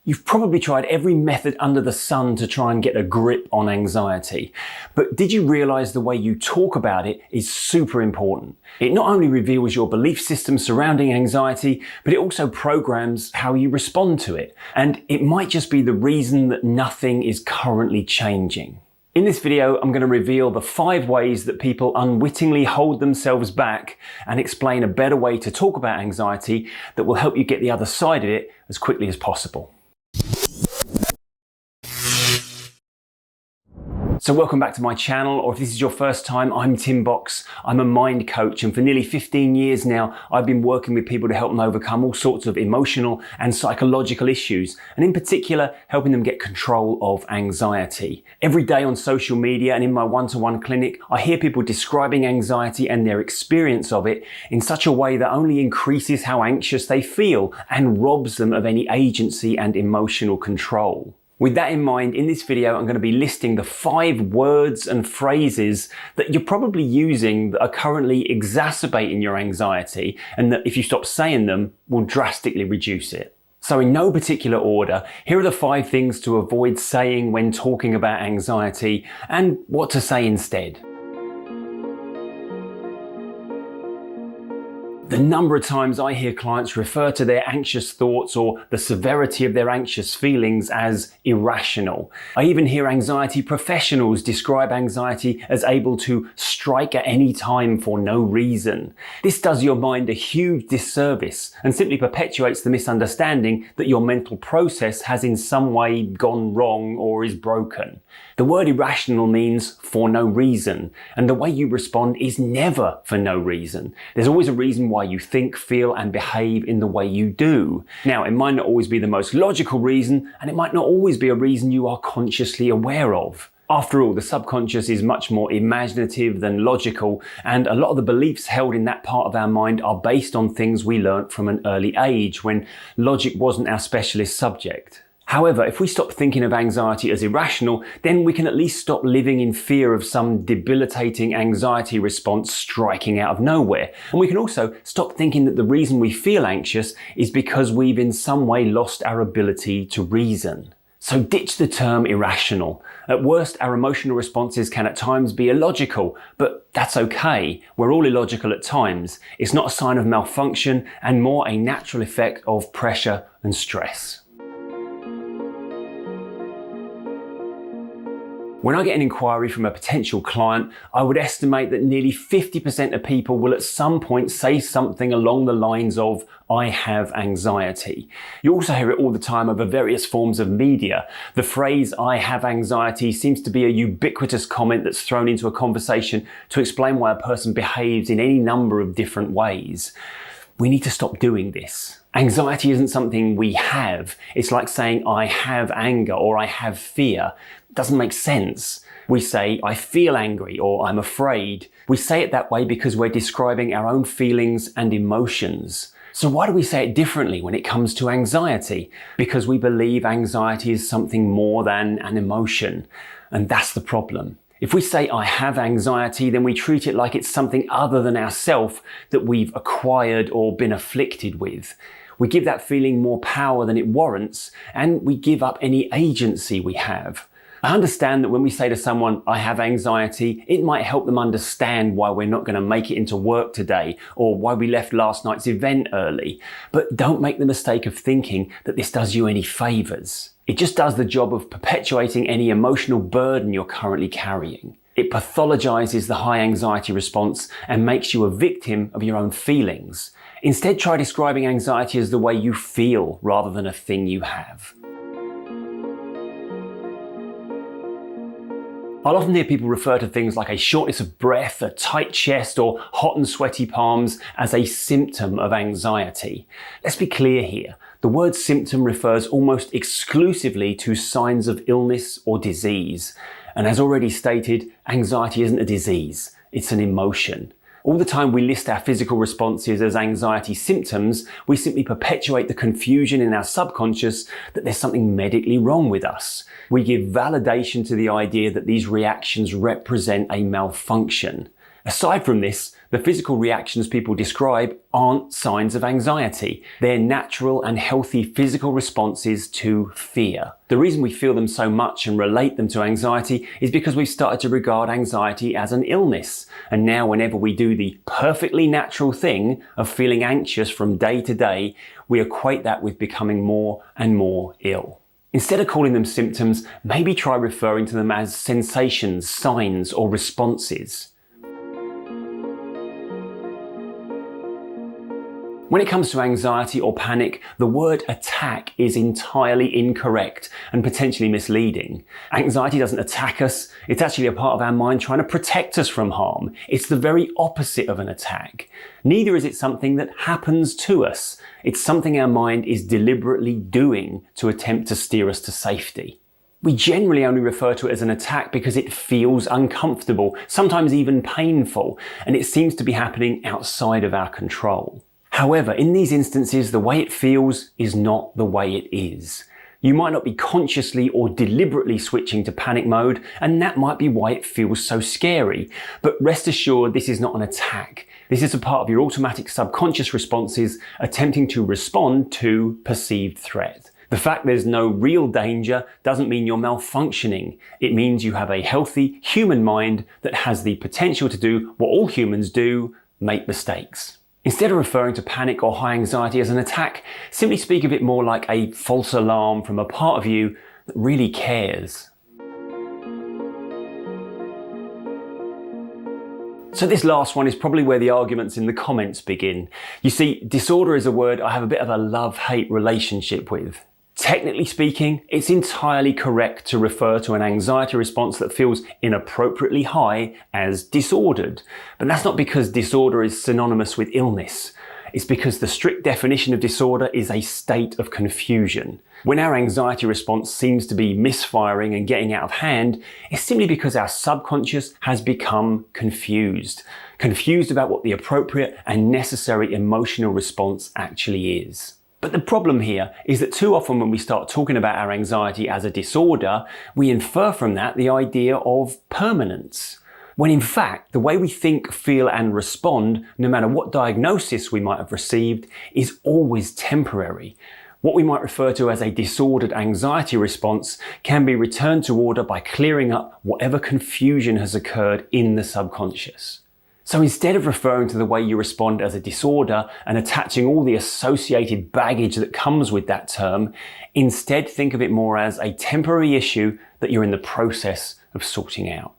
You've probably tried every method under the sun to try and get a grip on anxiety. But did you realize the way you talk about it is super important? It not only reveals your belief system surrounding anxiety, but it also programs how you respond to it. And it might just be the reason that nothing is currently changing. In this video, I'm going to reveal the 5 ways that people unwittingly hold themselves back and explain a better way to talk about anxiety that will help you get the other side of it as quickly as possible. So welcome back to my channel, or if this is your first time, I'm Tim Box. I'm a mind coach, and for nearly 15 years now, I've been working with people to help them overcome all sorts of emotional and psychological issues, and in particular, helping them get control of anxiety. Every day on social media and in my one-to-one clinic, I hear people describing anxiety and their experience of it in such a way that only increases how anxious they feel and robs them of any agency and emotional control. With that in mind, in this video, I'm going to be listing the 5 words and phrases that you're probably using that are currently exacerbating your anxiety, and that if you stop saying them, will drastically reduce it. So in no particular order, here are the 5 things to avoid saying when talking about anxiety and what to say instead. The number of times I hear clients refer to their anxious thoughts or the severity of their anxious feelings as irrational. I even hear anxiety professionals describe anxiety as able to strike at any time for no reason. This does your mind a huge disservice and simply perpetuates the misunderstanding that your mental process has in some way gone wrong or is broken. The word irrational means for no reason, and the way you respond is never for no reason. There's always a reason why you think, feel, and behave in the way you do. Now, it might not always be the most logical reason, and it might not always be a reason you are consciously aware of. After all, the subconscious is much more imaginative than logical, and a lot of the beliefs held in that part of our mind are based on things we learnt from an early age, when logic wasn't our specialist subject. However, if we stop thinking of anxiety as irrational, then we can at least stop living in fear of some debilitating anxiety response striking out of nowhere. And we can also stop thinking that the reason we feel anxious is because we've in some way lost our ability to reason. So ditch the term irrational. At worst, our emotional responses can at times be illogical, but that's okay. We're all illogical at times. It's not a sign of malfunction and more a natural effect of pressure and stress. When I get an inquiry from a potential client, I would estimate that nearly 50% of people will at some point say something along the lines of, "I have anxiety." You also hear it all the time over various forms of media. The phrase, "I have anxiety," seems to be a ubiquitous comment that's thrown into a conversation to explain why a person behaves in any number of different ways. We need to stop doing this. Anxiety isn't something we have. It's like saying, "I have anger" or "I have fear." It doesn't make sense. We say, "I feel angry" or "I'm afraid." We say it that way because we're describing our own feelings and emotions. So why do we say it differently when it comes to anxiety? Because we believe anxiety is something more than an emotion. And that's the problem. If we say, "I have anxiety," then we treat it like it's something other than ourself that we've acquired or been afflicted with. We give that feeling more power than it warrants, and we give up any agency we have. I understand that when we say to someone, "I have anxiety," it might help them understand why we're not going to make it into work today, or why we left last night's event early. But don't make the mistake of thinking that this does you any favours. It just does the job of perpetuating any emotional burden you're currently carrying. It pathologizes the high anxiety response and makes you a victim of your own feelings. Instead, try describing anxiety as the way you feel rather than a thing you have. I'll often hear people refer to things like a shortness of breath, a tight chest, or hot and sweaty palms as a symptom of anxiety. Let's be clear here. The word symptom refers almost exclusively to signs of illness or disease. And as already stated, anxiety isn't a disease, it's an emotion. All the time we list our physical responses as anxiety symptoms, we simply perpetuate the confusion in our subconscious that there's something medically wrong with us. We give validation to the idea that these reactions represent a malfunction. Aside from this, The physical reactions people describe aren't signs of anxiety. They're natural and healthy physical responses to fear. The reason we feel them so much and relate them to anxiety is because we've started to regard anxiety as an illness. And now whenever we do the perfectly natural thing of feeling anxious from day to day, we equate that with becoming more and more ill. Instead of calling them symptoms, maybe try referring to them as sensations, signs, or responses. When it comes to anxiety or panic, the word attack is entirely incorrect and potentially misleading. Anxiety doesn't attack us. It's actually a part of our mind trying to protect us from harm. It's the very opposite of an attack. Neither is it something that happens to us. It's something our mind is deliberately doing to attempt to steer us to safety. We generally only refer to it as an attack because it feels uncomfortable, sometimes even painful, and it seems to be happening outside of our control. However, in these instances, the way it feels is not the way it is. You might not be consciously or deliberately switching to panic mode, and that might be why it feels so scary. But rest assured, this is not an attack. This is a part of your automatic subconscious responses attempting to respond to perceived threat. The fact there's no real danger doesn't mean you're malfunctioning. It means you have a healthy human mind that has the potential to do what all humans do, make mistakes. Instead of referring to panic or high anxiety as an attack, simply speak of it more like a false alarm from a part of you that really cares. So this last one is probably where the arguments in the comments begin. You see, disorder is a word I have a bit of a love-hate relationship with. Technically speaking, it's entirely correct to refer to an anxiety response that feels inappropriately high as disordered. But that's not because disorder is synonymous with illness. It's because the strict definition of disorder is a state of confusion. When our anxiety response seems to be misfiring and getting out of hand, it's simply because our subconscious has become confused. Confused about what the appropriate and necessary emotional response actually is. But the problem here is that too often when we start talking about our anxiety as a disorder, we infer from that the idea of permanence. When in fact, the way we think, feel and respond, no matter what diagnosis we might have received, is always temporary. What we might refer to as a disordered anxiety response can be returned to order by clearing up whatever confusion has occurred in the subconscious. So instead of referring to the way you respond as a disorder and attaching all the associated baggage that comes with that term, instead think of it more as a temporary issue that you're in the process of sorting out.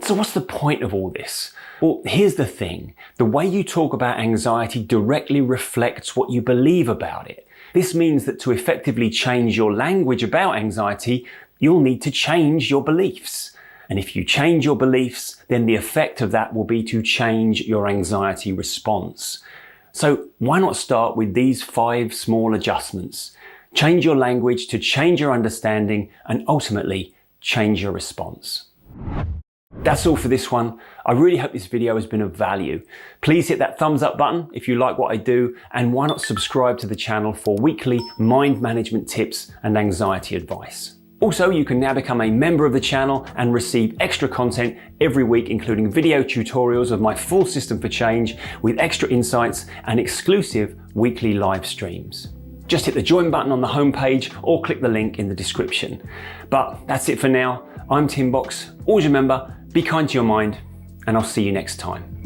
So what's the point of all this? Well, here's the thing. The way you talk about anxiety directly reflects what you believe about it. This means that to effectively change your language about anxiety, you'll need to change your beliefs. And if you change your beliefs, then the effect of that will be to change your anxiety response. So why not start with these 5 small adjustments? Change your language to change your understanding and ultimately change your response. That's all for this one. I really hope this video has been of value. Please hit that thumbs up button if you like what I do, and why not subscribe to the channel for weekly mind management tips and anxiety advice. Also, you can now become a member of the channel and receive extra content every week, including video tutorials of my full system for change with extra insights and exclusive weekly live streams. Just hit the join button on the homepage or click the link in the description. But that's it for now. I'm Tim Box. Always remember, be kind to your mind, and I'll see you next time.